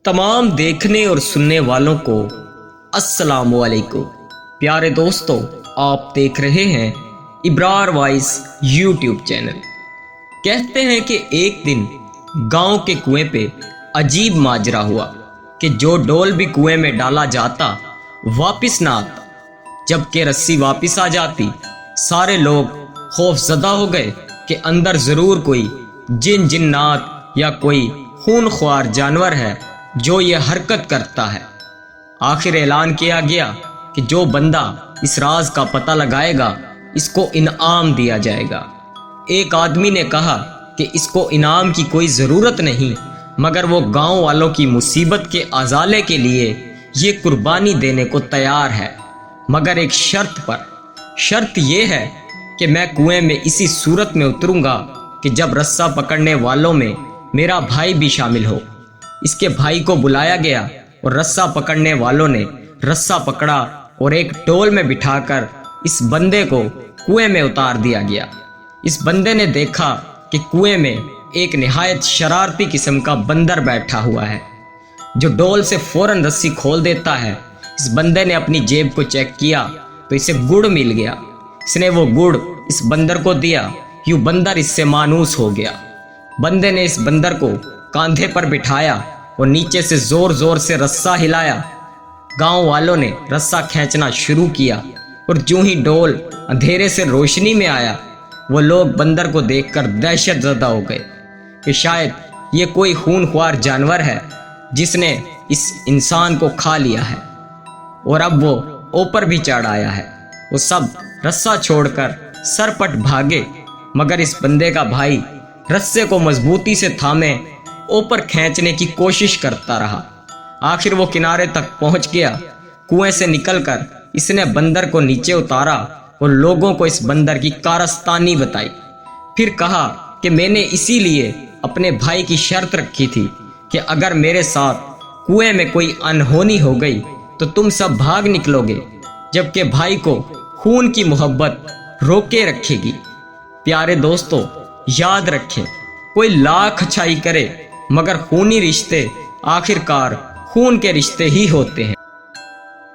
तमाम देखने और सुनने वालों को अस्सलाम वालेकुम। प्यारे दोस्तों, आप देख रहे हैं इब्रार वॉइस यूट्यूब चैनल। कहते हैं कि एक दिन गांव के कुएं पे अजीब माजरा हुआ कि जो डोल भी कुएं में डाला जाता वापस ना आता। जबकि रस्सी वापस आ जाती, सारे लोग खौफजदा हो गए कि अंदर ज़रूर कोई जिन्नात या कोई खूनख्वार जानवर है जो ये हरकत करता है। आखिर ऐलान किया गया कि जो बंदा इस राज का पता लगाएगा इसको इनाम दिया जाएगा। एक आदमी ने कहा कि इसको इनाम की कोई ज़रूरत नहीं, मगर वो गांव वालों की मुसीबत के अजाले के लिए ये कुर्बानी देने को तैयार है, मगर एक शर्त पर। शर्त ये है कि मैं कुएं में इसी सूरत में उतरूंगा कि जब रस्सा पकड़ने वालों में मेरा भाई भी शामिल हो। इसके भाई को बुलाया गया और रस्सा पकड़ने वालों ने रस्सा पकड़ा और एक डोल में बिठाकर इस बंदे को कुएं में उतार दिया गया। इस बंदे ने देखा कि कुएं में एक निहायत शरारती किस्म का बंदर बैठा हुआ है जो डोल से फौरन रस्सी खोल देता है। इस बंदे ने अपनी जेब को चेक किया तो इसे गुड़ मिल गया। इसने वो गुड़ इस बंदर को दिया। यूं बंदर इससे मानूस हो गया। बंदे ने इस बंदर को कांधे पर बिठाया और नीचे से जोर जोर से रस्सा हिलाया। गांव वालों ने रस्सा खींचना शुरू किया और जो ही डोल अंधेरे से रोशनी में आया, वो लोग बंदर को देखकर दहशत ज़दा हो गए कि शायद ये कोई खूनख्वार जानवर है जिसने इस इंसान को खा लिया है और अब वो ऊपर भी चढ़ आया है। वो सब रस्सा छोड़कर सरपट भागे, मगर इस बंदे का भाई रस्से को मजबूती से थामे ऊपर खींचने की कोशिश करता रहा। आखिर वो किनारे तक पहुंच गया। कुएं से निकलकर इसने बंदर को नीचे उतारा और लोगों को इस बंदर की कारस्तानी बताई। फिर कहा कि मैंने इसीलिए अपने भाई की शर्त रखी थी कि अगर मेरे साथ कुएं में कोई अनहोनी हो गई तो तुम सब भाग निकलोगे, जबकि भाई को खून की मोहब्बत रोके रखेगी। प्यारे दोस्तों, याद रखें, कोई लाख अच्छाई करे मगर खूनी रिश्ते आखिरकार खून के रिश्ते ही होते हैं।